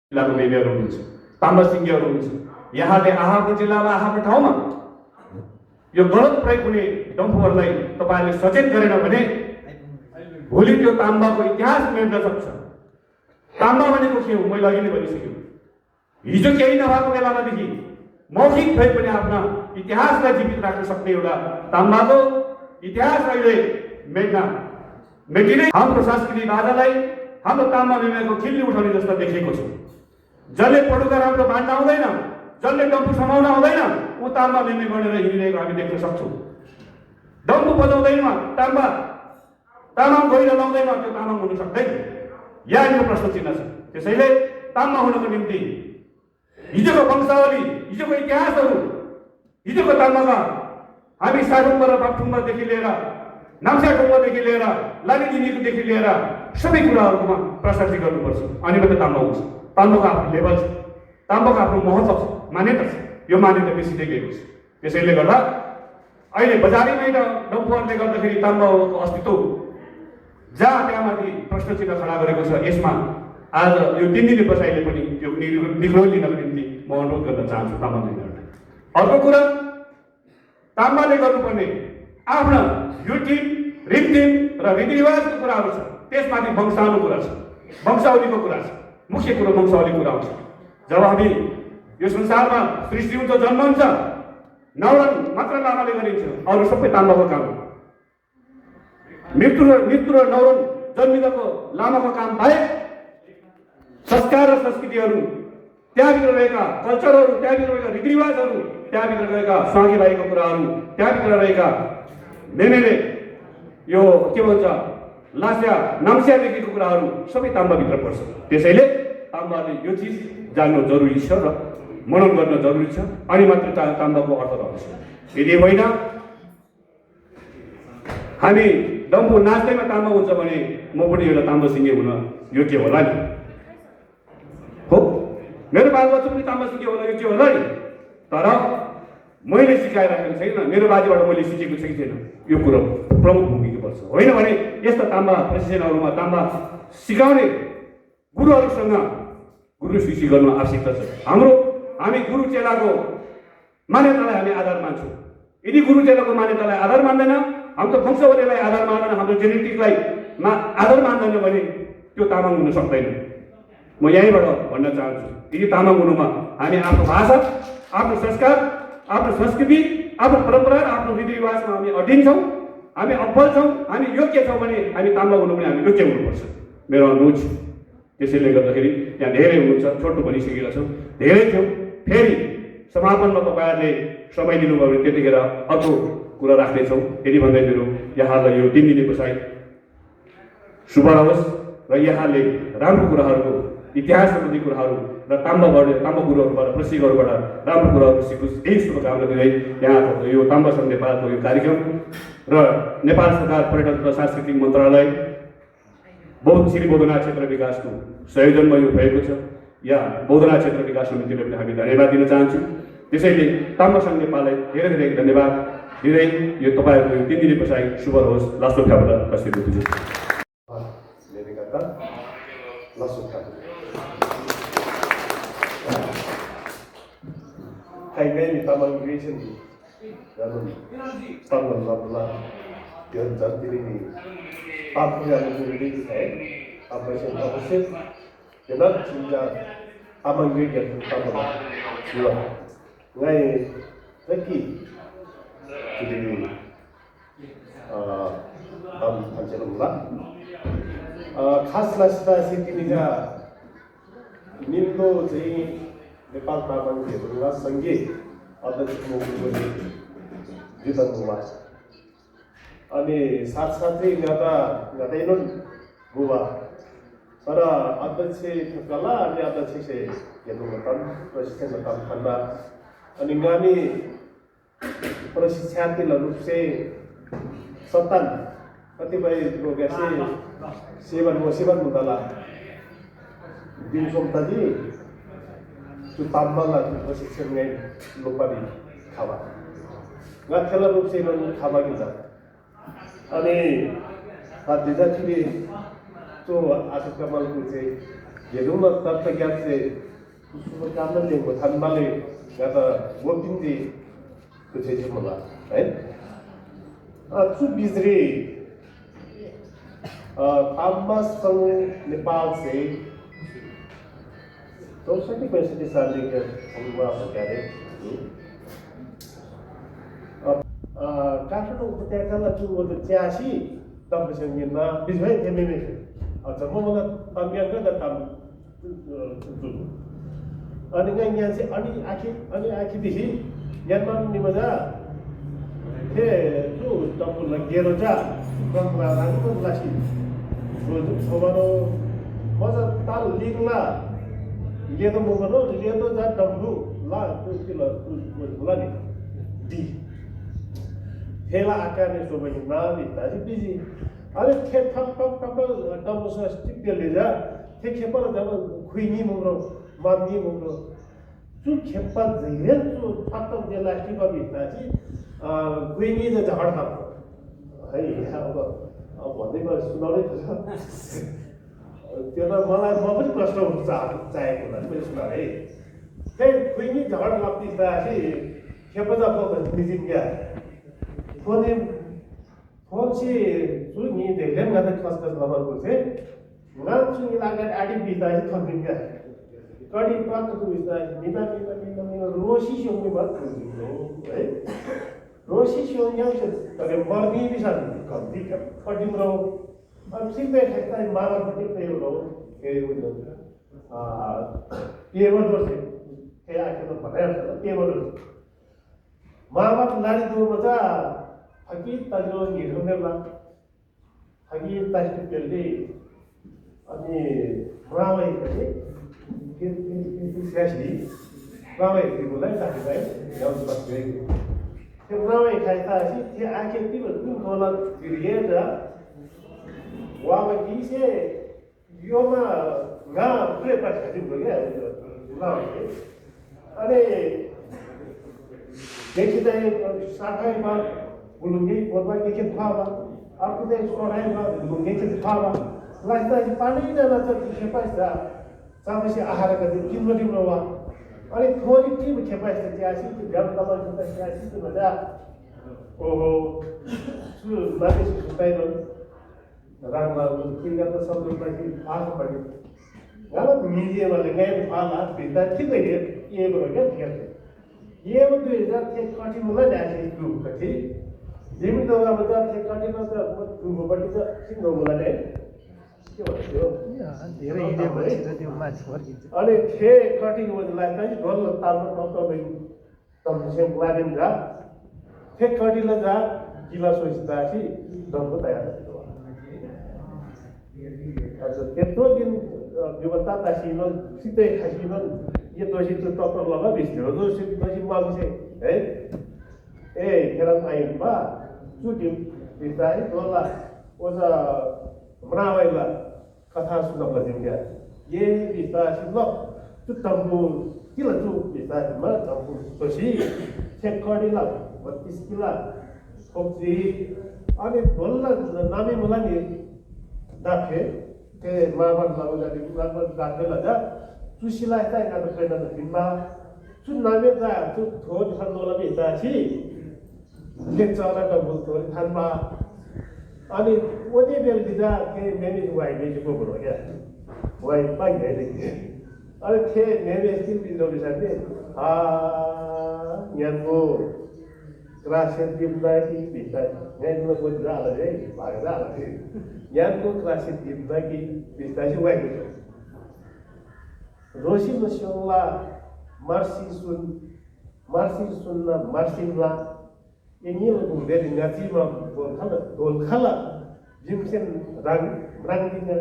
जिल्लाको मेयरहरू हुनुहुन्छ, ताम्बा सिङ्गेहरू हुनुहुन्छ। यहाँले आफ्नो जिल्लामा आफ्नो ठाउँमा यो गलत प्रयोग हुने डम्फुहरूलाई तपाईँहरूले सचेत गरेन भने भोलि त्यो ताम्बाको इतिहास मेट्न सक्छ। ताम्बा भनेको के हो मैले अघि नै भनिसक्यो। हिजो केही नभएको बेलामादेखि मौखिक भए पनि आफ्ना इतिहासलाई जीवित राख्न सक्ने एउटा ताम्बाको इतिहास अहिले मेटिँदै हाम्रो सांस्कृतिक बाधालाई हाम्रो ताम्बा मेमेको खिल्ली उठाउने जस्तो देखिएको छ। जसले पडुका राम्रो बाँड्न आउँदैन, जसले डम्फु समाउन आउँदैन, ऊ ताम्बा मेमे गरेर हिँडिरहेको हामी देख्न सक्छौँ। डम्फु बजाउँदैन, तामाङ गहिरो लाउँदैन, त्यो तामाङ हुन सक्दैन। यहाँनिर प्रश्न चिन्ह छ। त्यसैले ताम्बा हुनको निम्ति हिजोको वंशावली, हिजोको इतिहासहरू, हिजोको ताम्बामा हामी साढुङ्गा र बापठुङ्गादेखि लिएर नाम्साढुङ्गादेखि लिएर लालीदिनीदेखि लिएर सबै कुराहरूमा प्रशस्ति गर्नुपर्छ, अनि मात्रै ताम्बा हुन्छ। ताम्बाको आफ्नो लेभल छ, ताम्बाको आफ्नो महत्त्व छ, मान्यता छ। यो मान्यता बेसिँदै गएको छ। त्यसैले गर्दा अहिले बजारीमै डम्फुहरूले गर्दाखेरि ताम्बाको अस्तित्व जहाँ त्यहाँमाथि प्रश्न चिन्ह खडा गरेको छ। यसमा आज यो 3 दिने बसाइले पनि त्यो निग्रो लिनको निम्ति म अनुरोध गर्न चाहन्छु तामाङहरूले। अर्को कुरा, ताम्बाले गर्नुपर्ने आफ्ना युटिम, रिमटिम र रीतिरिवाजको कुराहरू छ। त्यसमाथि वंशावली कुरा छ, वंशावलीको कुरा छ। मुख्य कुरो वंशावली कुरा हुन्छ। जब हामी यो संसारमा सृष्टि हुन्छ, जन्म हुन्छ, न्वारन मात्र लामाले गरिन्छ, अरू सबै ताम्बाको काम हो। मृत्यु र न्वारन जन्मिँदाको लामाको काम बाहेक संस्कार र संस्कृतिहरू, त्यहाँभित्र रहेका कल्चरहरू, त्यहाँभित्र रहेका रीतिरिवाजहरू, त्यहाँभित्र रहेका सागीभाइको कुराहरू, त्यहाँभित्र रहेका मेमेले यो के भन्छ लास्या नाम्स्यादेखिको कुराहरू सबै ताम्बाभित्र पर्छ। त्यसैले ताम्बाले यो चिज जान्नु जरुरी छ र मनन गर्न जरुरी छ, अनि मात्र ताम्बाको अर्थ रहन्छ। यदि होइन हामी डम्फु नाच्दैमा ताम्बा हुन्छ भने म पनि एउटा ताम्बा सिङ्गे हुन योग्य होला नि। हो, मेरो बालबच्चा पनि ताम्बा सिङ्गे होला योग्य होला नि। तर मैले सिकाइराखेको छैन, मेरो बाजेबाट मैले सिकेको छैन छैन। यो कुरो प्रमुख भूमिका पर्छ। होइन भने यस्ता ताम्बा प्रशिक्षणहरूमा ताम्बा सिकाउने गुरुहरूसँग गुरु शिष्य गर्न आवश्यकता छ। हामी गुरु चेलाको मान्यतालाई हामी आधार मान्छौँ। यदि गुरु चेलाको मान्यतालाई आधार मान्दैन, हाम्रो वंशावलीलाई आधार मान्दैन, हाम्रो जेनेटिकलाई आधार मान्दैन भने त्यो तामाङ हुन सक्दैन। म यहीँबाट भन्न चाहन्छु, यदि तामाङ हुनुमा हामी आफ्नो भाषा, आफ्नो संस्कार, आफ्नो संस्कृति, आफ्नो परम्परा, आफ्नो रीतिरिवाजमा हामी अडिन्छौँ, हामी अब्बल छौँ, हामी योग्य छौँ भने हामी ताम्बा हुनु पनि हामी योग्य हुनुपर्छ, मेरो अनुरोध छ। त्यसैले गर्दाखेरि यहाँ धेरै हुनुहुन्छ, छोटो भनिसकेका छौँ, धेरै थियौँ। फेरि समापनमा तपाईँहरूले समय दिनुभयो भने त्यतिखेर अर्को कुरा राख्नेछौँ। यदि भन्दै मेरो यहाँलाई यो 3 दिने बसाइ शुभ रहोस् र यहाँले राम्रो कुराहरूको इतिहास सम्बन्धी कुराहरू र ताम्बा गुरुहरूबाट प्रशिक्षकहरूबाट राम्रो कुराहरू सिकोस्, यही शुभकामना दिँदै यहाँको यो ताम्बा सङ्घ नेपालको यो कार्यक्रम र नेपाल सरकार पर्यटन तथा सांस्कृतिक मन्त्रालय श्री बौद्धनाथ क्षेत्र विकासको संयोजनमा यो भएको छ। यहाँ बौद्धनाथ क्षेत्र विकास समितिलाई पनि हामी धन्यवाद दिन चाहन्छौँ। त्यसैले ताम्बा सङ्घ नेपाललाई धेरै धेरै धन्यवाद दिँदै यो तपाईँहरूको यो 3 दिने बसाइ शुभ रहोस्। लासो ख्याबाट कसरी बुझ्छु Kailangan tamang reason dalam tanggal 16 yang jadi ini apa yang menjadi apa yang terjadi dengan sehingga tamang reason tamang dua ngai lagi jadi pancarola khaslah situasi ini निम्तो चाहिँ नेपाल तामाङ क्षेत्रका सङ्घीय अध्यक्ष मुकुटले जिताउनु भएको छ। अनि साथसाथै गदैनन् बुबा तर अध्यक्ष ठुकला अनि अध्यक्ष से हेर्नुभयो प्रशिक्षण काम खण्डा अनि गामी प्रशिक्षार्थी रूप से सत्तान कतिपय लोग ऐसे सेवन मुदला दिन सोमताजी जो ताम्बाला प्रशिक्षण में लोपानी खावा गाथेला रूप से इन्होंने खावा की जाता अनि हाथ दिदा चुली तो आशु कमल को से 예동나 답답 값에 수술 감는 데 단말에 가다 working 그 제지 몰라. 주 बिजरी ताम्बा संघ नेपाल से 64-65 साल के हुआ हो गया है काठमाडौँ उपत्यकालाई जो च्यासी तबसँग मिल्न बिजभै थेमेमे जब मलाई तम्याङ्ग द तम अनि यहाँ चाहिँ अनि आखिदेखि यानमा निमजा थे जो तपुल गेरो जा गंगा रानी लासी जो सोबानो मजा ताल लिगला लेदो मोगनो लेदो जा डब्लु ला तो किलो ला नि डी हेला आकारले सोबानी नाम इत्यादि बिजी अरे थे थप थप थप डब्लु स स्टिक ले जा थे खेपर जब खुइनी मोगरो माग्नी मोगरो जो खेपर जहिले जो थप थप जे लास्टिक अब इत्यादि खुइनी ज झड थप है अब भन्दै गएर सुनाउनै पर्छ त्यो त मलाई म पनि प्रश्न उठ्न चाहेको होला मैले सुनाए त्यही खुइनी झड लाग्दैछ खेपजा पो निजिम क्या फोन से जो नि धेरै गर्दा कसकस गर्नको चाहिँ ngan chung ilagan adi bisa itu thongnya kadi pat tu bisa mina roshi shong ni bat roshi shong yang se tare marni bisa kadi kadi mro अब सिर्फ है मामा पट्टी पे लो के वो ये वो से के आके तो पता है ये वो मामा लारी दो बता हकी तजो निर्णय ला हकी तास्टिक पेले अनि रामै पनि के स्यासी रामै बोलाइ साथी भाइ याउ बस्दै त्यो रामै खाइता छि त्यो आके तिम्रो कुन खोला तिरिएर वामा किसे योमा गा पुरै पाछाडि गयो ल अरे देखिँदै साथैमा बुलुङ्गे बोलमा के थाहा अर्को चाहिँ सोराइमा बुलुङ्गे के थाहा लाग्दा पानी जाना चाहिँ खेपाइसा सामसी आहार गर्दै किम्रो तिम्रो वा अनि थोरी टिम खेपाइसा चाहिँ त्यो गम कमल चाहिँ चाहिँ त्यो मजा ओहो सु माथि सुताइनो रामला किनका त सबै आफू पनि गलत मिडियामा लगाए फाला भित्ता ठिकै थियो ये भयो क्या ठिक ये वो 2000 थे कठिन होला ल्याथे ग्रुप कति जिमी दौगा बता थे कठिन त ग्रुप बटी त सिन होला नै के भन्थ्यो धेरै इडे भन्छ त्यो माथि फर्किन्छ अनि थे कठिन होला चाहिँ ढोल तालमा टक्कै तमसे लागेन जा थे कठिन जा किला सोचता छि दमको तयार अच्छा त्यत्रो दिन व्यवस्था तासिनो सिधै खासिनो यो दोषी त टक्कर लगा बिस्यो दोषी माग्छ है ए खेरम आइबा चुट्यो बिस्तारै दोला ओजा मनावैला कथा सुन्न लजिन्छ ये बिस्तारै ल चुट्टम्बु किला चु बिस्तारै म तम्बु दोषी छेकडिला 32 किला खोजी अनि दोला नामे मलाई नि दाफे के मावन लाउजाले मावन दाफे लजा चुसिला चाहिँ गातो पैना दिनमा चु नामे दा चु थोर छन्नोला बिता छि के चला त बोलतो थानमा अनि ओने बेल दिदा के मेने वाइ ने को बरो क्या वाइ पाइ गए अरे थे मेने स्टिल बिजो बिसाते आ याको क्लासेस दिउँदाखेरि बिता यहाँ को जाला रे भाग जाला रे याको क्लासेस दिउँदाखेरि बिस्तारै वाइको रोशी मस्योला मार्सी सुन्ना मार्सिला ini lu dari ngaji mah bol khala jimsen rangina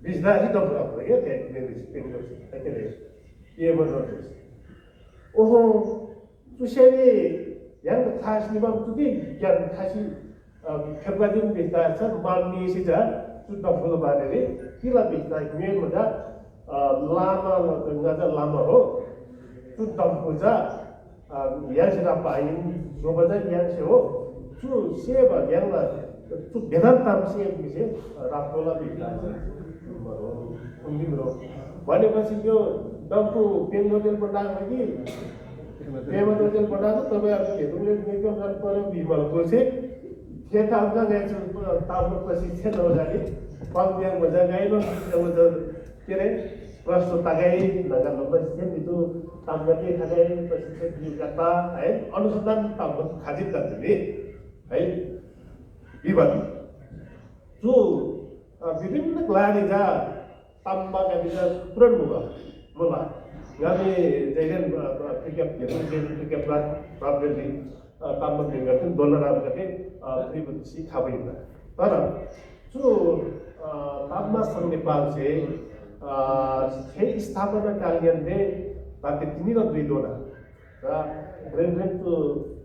bisa itu berapa ya kayak dari spinner akhirnya iya benar oh tu sini yang khas ni bang tu yang khasi kebadin bisa san mani saja tu dah full banget ni kila bisa ini muda lama ngajar lama ho tu dah puja yang sudah paling Robada yang sewo, tu siapa yang lah, tu benar tam siapa sih, rapola bisa. तिम्रो तिम्रो भनेपछि त्यो डम्फु pain hotel बनाएको कि payment hotel बनाएको तपाईँहरूको हेर्नुले निकम जानु पर्यो बिमलको चाहिँ खेताउका गए ताम्रो प्रशिक्षण हो जाने पङ्क्याङ भन्छ गाइलो के अरे प्रश्न तागाई नगर्नु प्रशिक्षण itu tambahnya ada प्रशिक्षण juga है अनुसन्धान tambah खाजित करते थे है विवाद जो विभिन्न क्लारी जा tambah का bisa पुरन हुआ बोला kami jadi tiga plat probably tambah dengan itu dolar apa kan tribusi kawin lah. Tapi जो तापमा संघ नेपाल से स्थापना कार्यान्वयन ताकि 3 र 2 दोना रेन्ट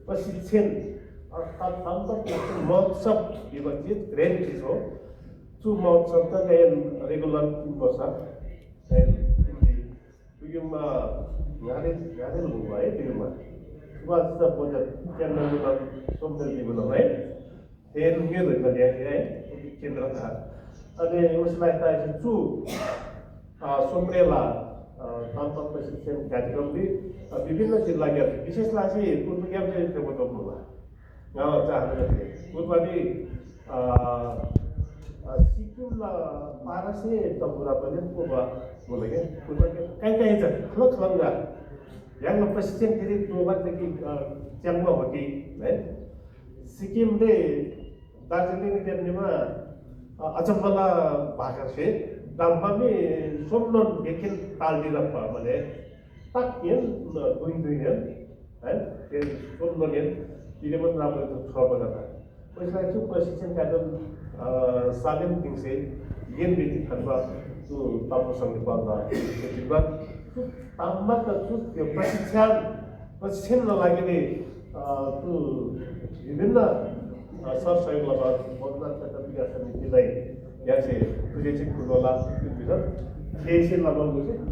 प्रशिक्षण अर्थात तापमा महोत्सव विभाजित ग्रेन्ड हो जो महोत्सव का रेगुलर 3 वर्ष है युगमा गाडे हुआ है युगमा वास्ता बजार केन्द्र सोमदेव दिबुल है हेर उमेर भइदिए है केन्द्र था अनि उसलाई त छु सोमरेला तापमा प्रशिक्षण कार्यक्रमले विभिन्न जिल्लाका विशेषलाई चाहिँ पूर्व ज्ञान चाहिँ बताउनु भयो चाहनु पूर्वले सिक्किमला 1200 तम्बुरा पनि पूर्व बोले के पूर्व कहीं छ खलक खलंगा yang प्रशिक्षण फेरि दोबारदेखि च्याङ्मा हो कि है सिक्किमले दार्जिलिङ देख्नेमा अचम्मला भाका छे दाम्पामी सोमन बेकिन तालदिर भने ताकिन दुई है त्यो सोमन दिने पनि राम्रो छ बनाता त्यसलाई चाहिँ प्रशिक्षण कार्यक्रम सालेम दिङसे येन बेति खन्वा जो तापो संघ नेपालमा जिल्ला ताम्मा त त्यो प्रशिक्षण नलागिने त्यो विभिन्न सरसहयोग लगायत बदलाव क्षेत्र विकास समितिलाई यहाँ चाहिँ तुझे चाहिँ खुलोला त्यो विषय लगाउनु चाहिँ